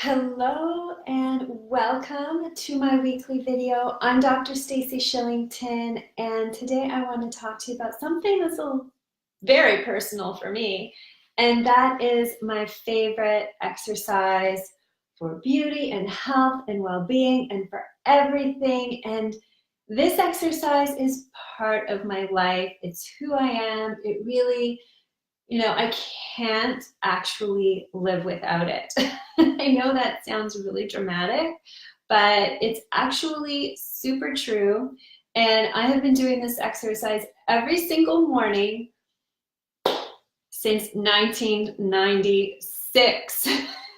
Hello and welcome to my weekly video. I'm Dr. Stacy Shillington, and today I want to talk to you about something that's very personal for me, and that is my favorite exercise for beauty and health and well-being and for everything. And this exercise is part of my life. It's who I am. It really, I can't actually live without it. I know that sounds really dramatic, but it's actually super true. And I have been doing this exercise every single morning since 1996.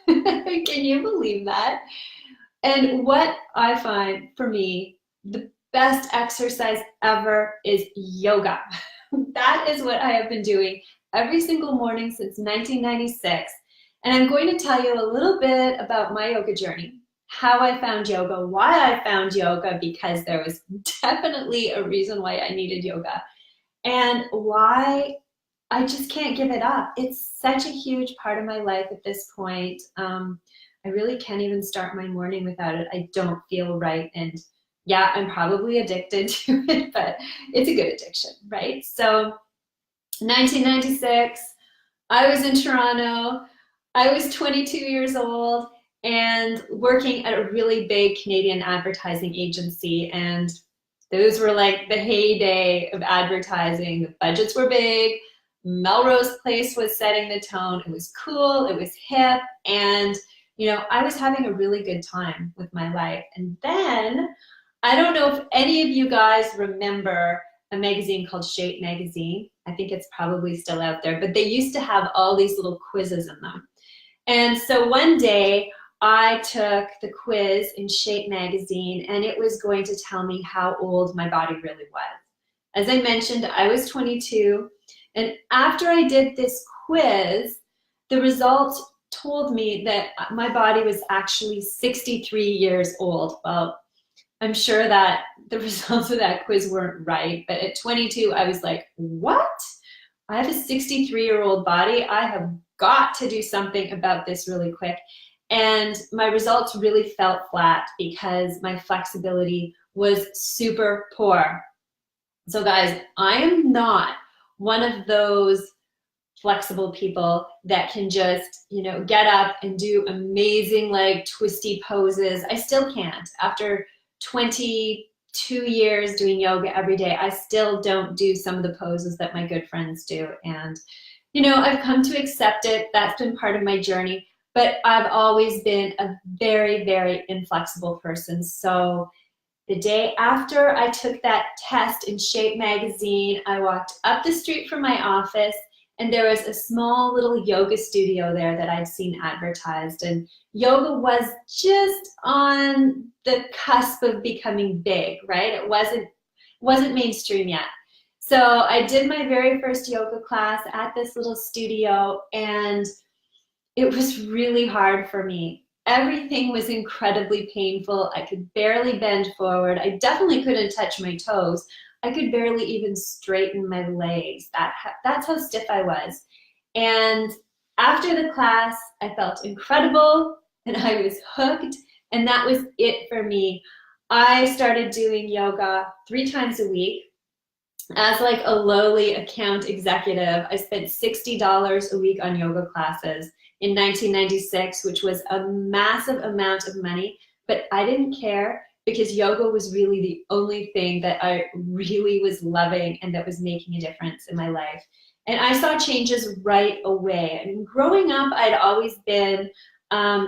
Can you believe that? And what I find for me, the best exercise ever is yoga. That is what I have been doing every single morning since 1996. And I'm going to tell you a little bit about my yoga journey, how I found yoga, why I found yoga, because there was definitely a reason why I needed yoga, and why I just can't give it up. It's such a huge part of my life at this point. I really can't even start my morning without it. I don't feel right. And yeah, I'm probably addicted to it, but it's a good addiction, right? So 1996, I was in Toronto. I was 22 years old and working at a really big Canadian advertising agency. And those were like the heyday of advertising. The budgets were big. Melrose Place was setting the tone. It was cool. It was hip. And, I was having a really good time with my life. And then, I don't know if any of you guys remember a magazine called Shape magazine. I think it's probably still out there, but they used to have all these little quizzes in them. And so one day I took the quiz in Shape magazine, and it was going to tell me how old my body really was. As I mentioned, I was 22, and after I did this quiz, the results told me that my body was actually 63 years old. Well, I'm sure that the results of that quiz weren't right, but at 22, I was like, what? I have a 63-year-old body. I have got to do something about this really quick. And my results really felt flat because my flexibility was super poor. So guys, I am not one of those flexible people that can just, get up and do amazing, like twisty poses. I still can't. After 22 years doing yoga every day, I still don't do some of the poses that my good friends do. And, I've come to accept it. That's been part of my journey, but I've always been a very, very inflexible person. So the day after I took that test in Shape magazine, I walked up the street from my office, and there was a small little yoga studio there that I'd seen advertised. And yoga was just on the cusp of becoming big, right? It wasn't mainstream yet. So I did my very first yoga class at this little studio, and it was really hard for me. Everything was incredibly painful. I could barely bend forward. I definitely couldn't touch my toes. I could barely even straighten my legs. That's how stiff I was. And after the class, I felt incredible and I was hooked, and that was it for me. I started doing yoga 3 times a week. As like a lowly account executive, I spent $60 a week on yoga classes in 1996, which was a massive amount of money, but I didn't care because yoga was really the only thing that I really was loving and that was making a difference in my life. And I saw changes right away. I mean, growing up, I'd always been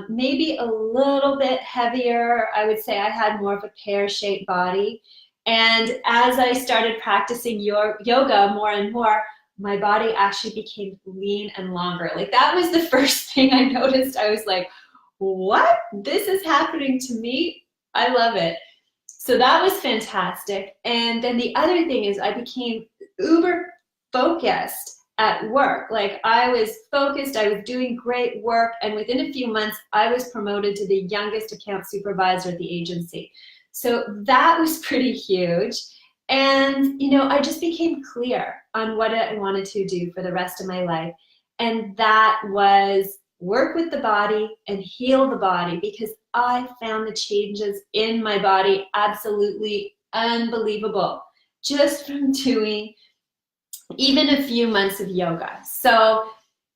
maybe a little bit heavier. I would say I had more of a pear-shaped body. And as I started practicing yoga more and more, my body actually became lean and longer. Like, that was the first thing I noticed. I was like, what? This is happening to me? I love it. So that was fantastic. And then the other thing is I became uber focused at work. Like, I was focused, I was doing great work, and within a few months, I was promoted to the youngest account supervisor at the agency. So that was pretty huge. And, I just became clear on what I wanted to do for the rest of my life. And that was work with the body and heal the body, because I found the changes in my body absolutely unbelievable just from doing even a few months of yoga. So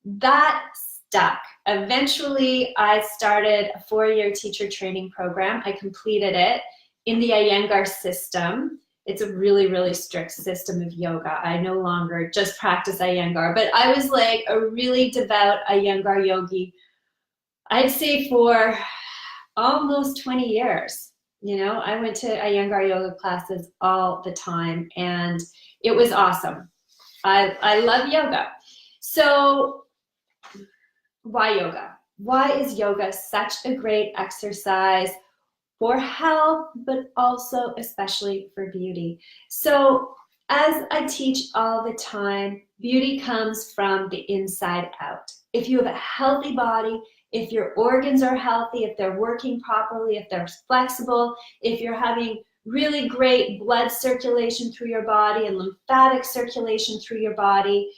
that stuck. Eventually, I started a 4-year teacher training program. I completed it in the Iyengar system. It's a really, really strict system of yoga. I no longer just practice Iyengar, but I was like a really devout Iyengar yogi, I'd say for almost 20 years. You know, I went to Iyengar yoga classes all the time, and it was awesome. I love yoga. So why yoga? Why is yoga such a great exercise for health, but also especially for beauty? So as I teach all the time, beauty comes from the inside out. If you have a healthy body, if your organs are healthy, if they're working properly, if they're flexible, if you're having really great blood circulation through your body and lymphatic circulation through your body,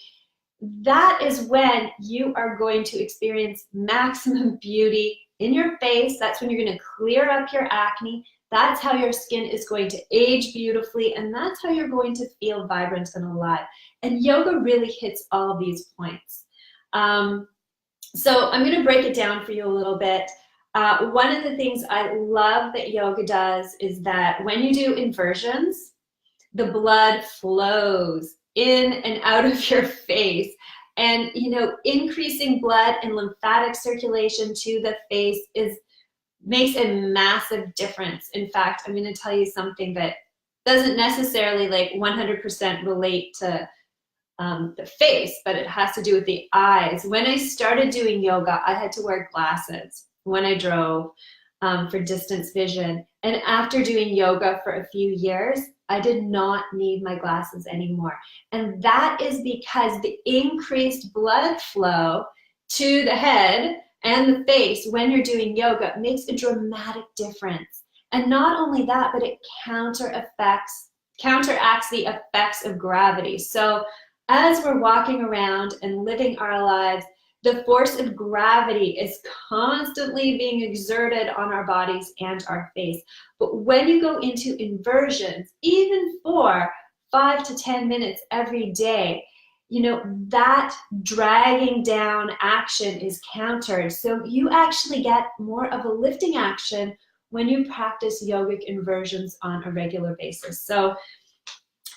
that is when you are going to experience maximum beauty in your face. That's when you're going to clear up your acne. That's how your skin is going to age beautifully, and that's how you're going to feel vibrant and alive. And yoga really hits all of these points. So I'm going to break it down for you a little bit. One of the things I love that yoga does is that when you do inversions, the blood flows in and out of your face. And, you know, increasing blood and lymphatic circulation to the face makes a massive difference. In fact, I'm going to tell you something that doesn't necessarily like 100% relate to the face, but it has to do with the eyes. When I started doing yoga, I had to wear glasses when I drove for distance vision. And after doing yoga for a few years, I did not need my glasses anymore. And that is because the increased blood flow to the head and the face when you're doing yoga makes a dramatic difference. And not only that, but it counteracts the effects of gravity. So as we're walking around and living our lives, the force of gravity is constantly being exerted on our bodies and our face. But when you go into inversions, even for 5 to 10 minutes every day, you know, that dragging down action is countered. So you actually get more of a lifting action when you practice yogic inversions on a regular basis. So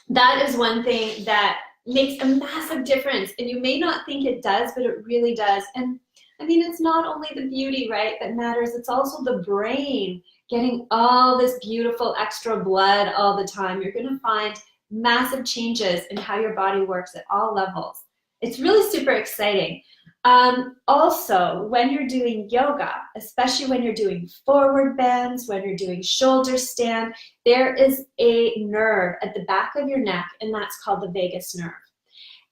that is one thing that makes a massive difference, and you may not think it does, but it really does. And I mean, it's not only the beauty, right, that matters, it's also the brain getting all this beautiful extra blood all the time. You're going to find massive changes in how your body works at all levels. It's really super exciting. Also, when you're doing yoga, especially when you're doing forward bends, when you're doing shoulder stand, there is a nerve at the back of your neck, and that's called the vagus nerve.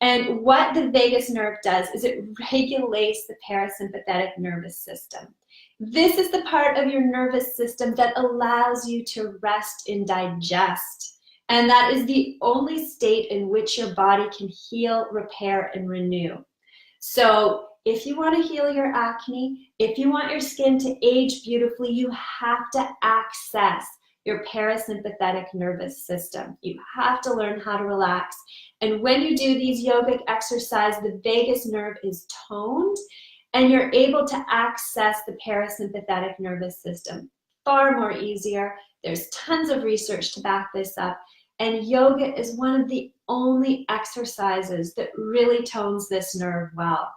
And what the vagus nerve does is it regulates the parasympathetic nervous system. This is the part of your nervous system that allows you to rest and digest. And that is the only state in which your body can heal, repair, and renew. So if you want to heal your acne, if you want your skin to age beautifully, you have to access your parasympathetic nervous system. You have to learn how to relax. And when you do these yogic exercises, the vagus nerve is toned and you're able to access the parasympathetic nervous system far more easier. There's tons of research to back this up. And yoga is one of the only exercises that really tones this nerve well.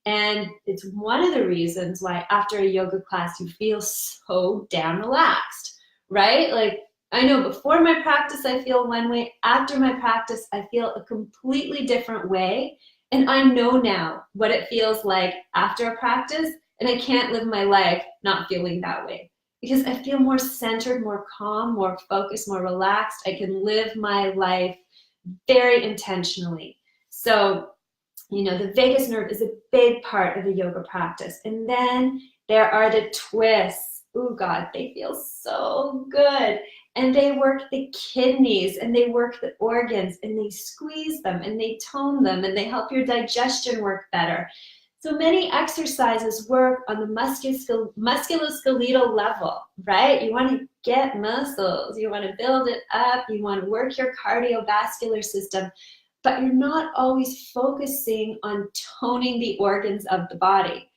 And it's one of the reasons why after a yoga class, you feel so damn relaxed, right? Like, I know before my practice, I feel one way. After my practice, I feel a completely different way. And I know now what it feels like after a practice, and I can't live my life not feeling that way. Because I feel more centered, more calm, more focused, more relaxed. I can live my life very intentionally. So, you know, the vagus nerve is a big part of the yoga practice. And then there are the twists. Oh God, they feel so good. And they work the kidneys and they work the organs and they squeeze them and they tone them and they help your digestion work better. So many exercises work on the musculoskeletal level, right? You want to get muscles, you want to build it up, you want to work your cardiovascular system, but you're not always focusing on toning the organs of the body.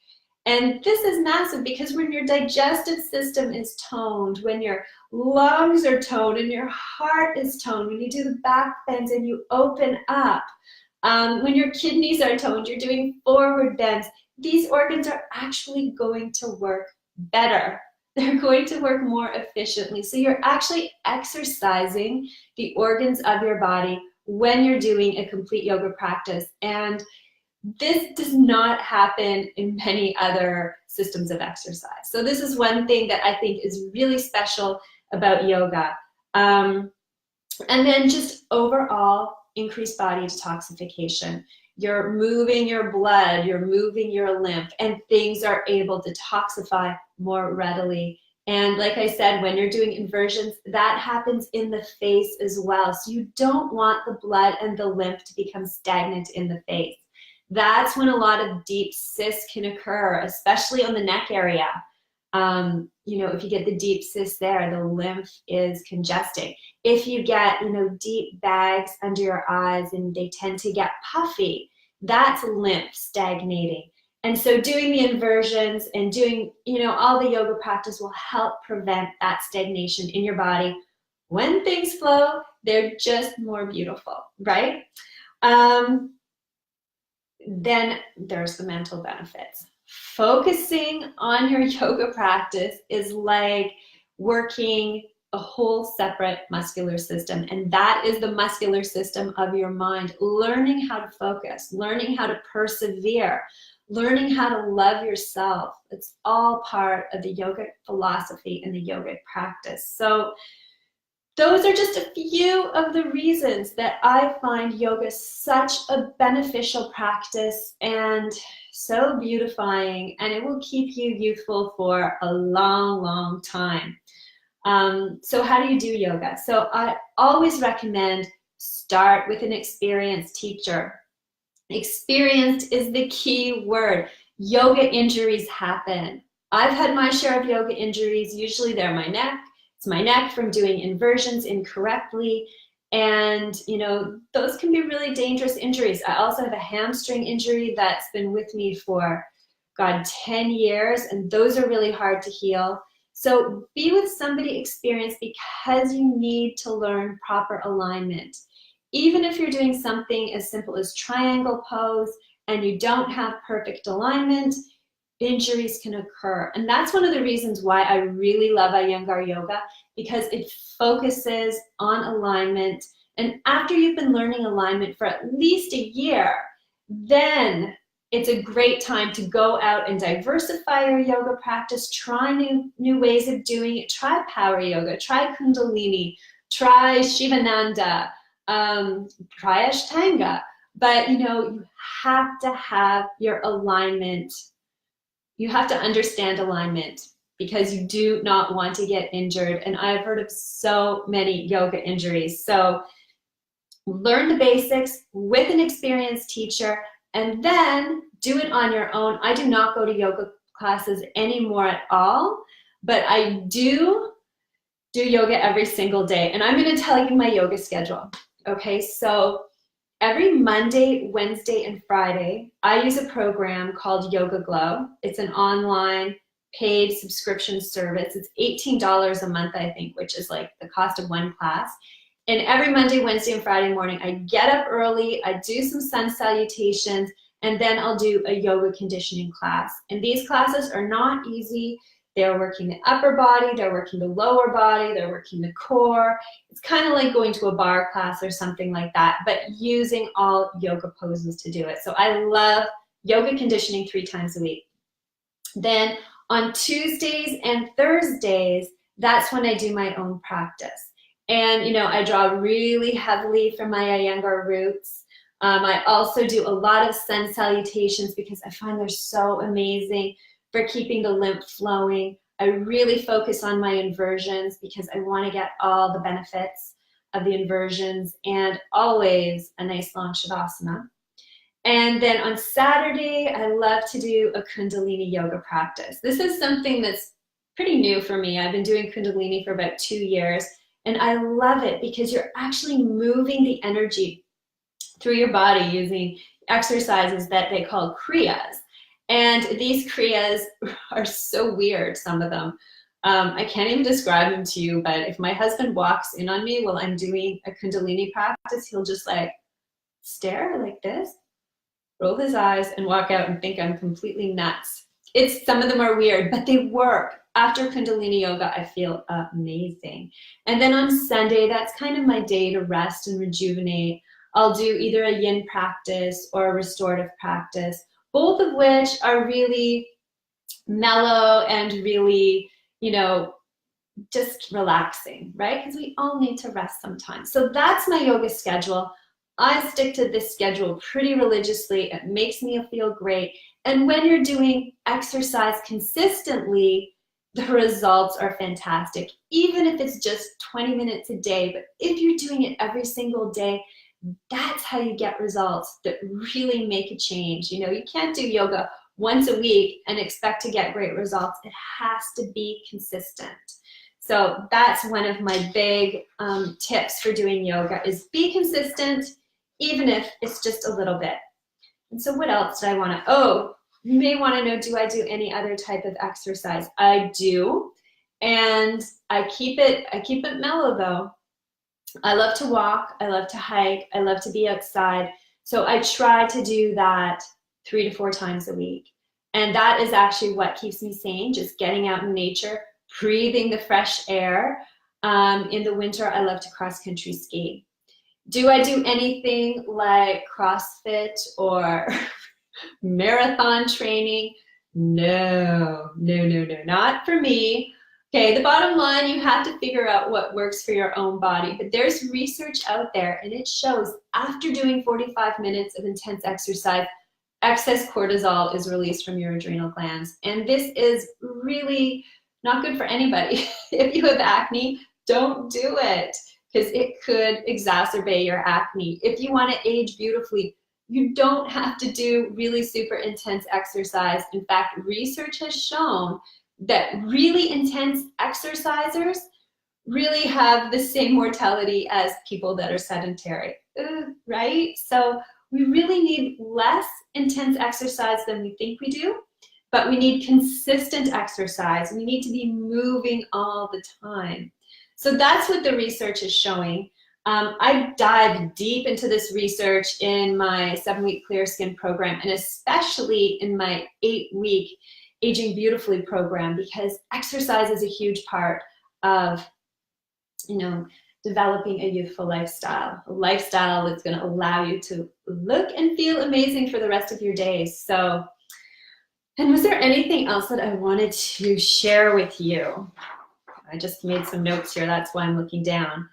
And this is massive because when your digestive system is toned, when your lungs are toned and your heart is toned, when you do the back bends and you open up, when your kidneys are toned, you're doing forward bends, these organs are actually going to work better. They're going to work more efficiently. So you're actually exercising the organs of your body when you're doing a complete yoga practice. And this does not happen in many other systems of exercise. So this is one thing that I think is really special about yoga. And then just overall, increased body detoxification. You're moving your blood, you're moving your lymph, and things are able to detoxify more readily. And like I said, when you're doing inversions, that happens in the face as well. So you don't want the blood and the lymph to become stagnant in the face. That's when a lot of deep cysts can occur, especially on the neck area. You know, if you get the deep cysts there, the lymph is congesting. If you get, you know, deep bags under your eyes and they tend to get puffy, that's lymph stagnating. And so doing the inversions and doing, you know, all the yoga practice will help prevent that stagnation in your body. When things flow, they're just more beautiful, right? Then there's the mental benefits. Focusing on your yoga practice is like working a whole separate muscular system, and that is the muscular system of your mind. Learning how to focus, learning how to persevere, learning how to love yourself. It's all part of the yoga philosophy and the yoga practice. So those are just a few of the reasons that I find yoga such a beneficial practice and so beautifying, and it will keep you youthful for a long, long time. So how do you do yoga? So I always recommend start with an experienced teacher. Experienced is the key word. Yoga injuries happen. I've had my share of yoga injuries. Usually they're my neck. It's my neck from doing inversions incorrectly. And, you know, those can be really dangerous injuries. I also have a hamstring injury that's been with me for, God, 10 years. And those are really hard to heal. So be with somebody experienced because you need to learn proper alignment. Even if you're doing something as simple as triangle pose and you don't have perfect alignment, injuries can occur. And that's one of the reasons why I really love Iyengar Yoga, because it focuses on alignment. And after you've been learning alignment for at least a year, then it's a great time to go out and diversify your yoga practice, try new ways of doing it, try power yoga, try Kundalini, try Shivananda, try Ashtanga. But, you know, you have to have your alignment. You have to understand alignment because you do not want to get injured. And I've heard of so many yoga injuries. So learn the basics with an experienced teacher and then do it on your own. I do not go to yoga classes anymore at all, but I do yoga every single day. And I'm going to tell you my yoga schedule. Okay, so every Monday, Wednesday, and Friday, I use a program called Yoga Glow. It's an online paid subscription service. It's $18 a month, I think, which is like the cost of one class. And every Monday, Wednesday, and Friday morning, I get up early, I do some sun salutations, and then I'll do a yoga conditioning class. And these classes are not easy. They're working the upper body, they're working the lower body, they're working the core. It's kind of like going to a bar class or something like that, but using all yoga poses to do it. So I love yoga conditioning 3 times a week. Then on Tuesdays and Thursdays, that's when I do my own practice. And, you know, I draw really heavily from my Iyengar roots. I also do a lot of sun salutations because I find they're so amazing for keeping the lymph flowing. I really focus on my inversions because I want to get all the benefits of the inversions and always a nice long Shavasana. And then on Saturday, I love to do a Kundalini yoga practice. This is something that's pretty new for me. I've been doing Kundalini for about 2 years, and I love it because you're actually moving the energy through your body using exercises that they call kriyas. And these kriyas are so weird, some of them. I can't even describe them to you, but if my husband walks in on me while I'm doing a Kundalini practice, he'll just like stare like this, roll his eyes, and walk out and think I'm completely nuts. Some of them are weird, but they work. After Kundalini yoga, I feel amazing. And then on Sunday, that's kind of my day to rest and rejuvenate. I'll do either a yin practice or a restorative practice, both of which are really mellow and really, just relaxing, right? Because we all need to rest sometimes. So that's my yoga schedule. I stick to this schedule pretty religiously. It makes me feel great. And when you're doing exercise consistently, the results are fantastic, even if it's just 20 minutes a day. But if you're doing it every single day, that's how you get results that really make a change. You can't do yoga once a week and expect to get great results. It has to be consistent. So that's one of my big tips for doing yoga is be consistent, even if it's just a little bit. And so what else did I want to, you may want to know, do I do any other type of exercise? I do, and I keep it mellow though. I love to walk, I love to hike, I love to be outside. So I try to do that 3 to 4 times a week. And that is actually what keeps me sane, just getting out in nature, breathing the fresh air. In the winter, I love to cross-country ski. Do I do anything like CrossFit or marathon training? No, not for me. Okay, the bottom line, you have to figure out what works for your own body. But there's research out there, and it shows after doing 45 minutes of intense exercise, excess cortisol is released from your adrenal glands. And this is really not good for anybody. If you have acne, don't do it because it could exacerbate your acne. If you want to age beautifully, you don't have to do really super intense exercise. In fact, research has shown that really intense exercisers really have the same mortality as people that are sedentary, right? So we really need less intense exercise than we think we do, but we need consistent exercise. We need to be moving all the time. So that's what the research is showing. I dive deep into this research in my 7-week Clear Skin program, and especially in my 8-week Aging Beautifully program, because exercise is a huge part of, developing a youthful lifestyle, a lifestyle that's going to allow you to look and feel amazing for the rest of your days. So, and was there anything else that I wanted to share with you? I just made some notes here. That's why I'm looking down.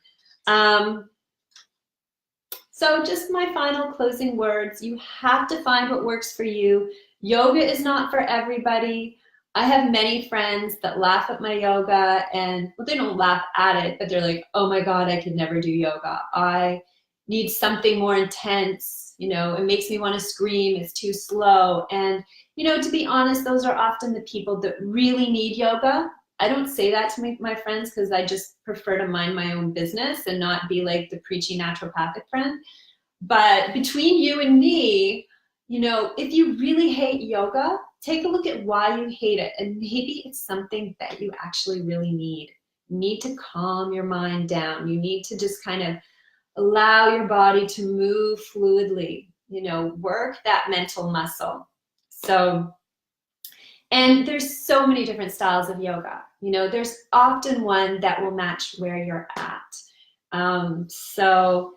So just my final closing words. You have to find what works for you. Yoga is not for everybody. I have many friends that laugh at my yoga, and well, they don't laugh at it, but they're like, oh my God, I could never do yoga. I need something more intense. It makes me want to scream. It's too slow. And, to be honest, those are often the people that really need yoga. I don't say that to my friends because I just prefer to mind my own business and not be like the preachy naturopathic friend. But between you and me, if you really hate yoga, take a look at why you hate it. And maybe it's something that you actually really need. You need to calm your mind down. You need to just kind of allow your body to move fluidly, work that mental muscle. So, and there's so many different styles of yoga. There's often one that will match where you're at. So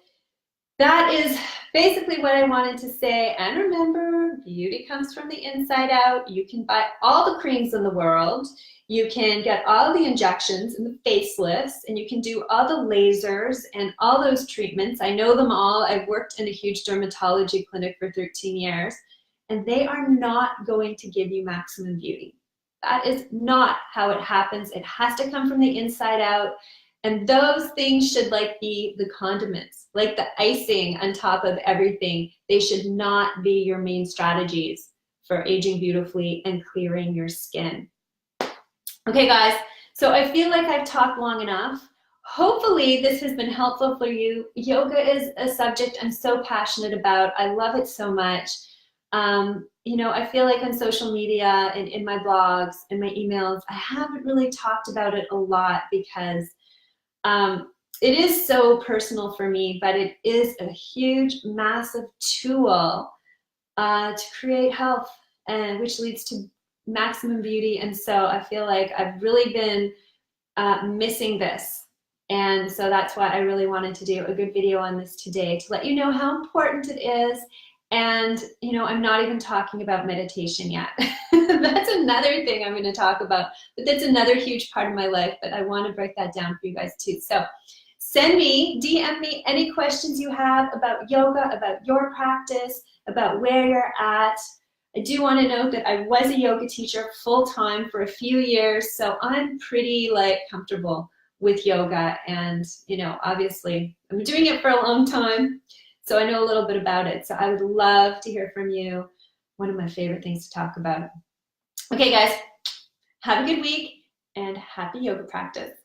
that is basically what I wanted to say. And remember, beauty comes from the inside out. You can buy all the creams in the world. You can get all the injections and the facelifts, and you can do all the lasers and all those treatments. I know them all. I've worked in a huge dermatology clinic for 13 years, and they are not going to give you maximum beauty. That is not how it happens. It has to come from the inside out. And those things should like be the condiments, like the icing on top of everything. They should not be your main strategies for aging beautifully and clearing your skin. Okay, guys, so I feel like I've talked long enough. Hopefully this has been helpful for you. Yoga is a subject I'm so passionate about. I love it so much. You know, I feel like on social media and in my blogs and my emails, I haven't really talked about it a lot because it is so personal for me, but it is a huge, massive tool to create health, and which leads to maximum beauty. And so I feel like I've really been missing this. And so that's why I really wanted to do a good video on this today, to let you know how important it is. And, you know, I'm not even talking about meditation yet. That's another thing I'm going to talk about, but that's another huge part of my life, but I want to break that down for you guys too. So send me, DM me any questions you have about yoga, about your practice, about where you're at. I do want to note that I was a yoga teacher full-time for a few years, so I'm pretty like comfortable with yoga, and you know, obviously I've been doing it for a long time, so I know a little bit about it. So I would love to hear from you. One of my favorite things to talk about. Okay, guys, have a good week and happy yoga practice.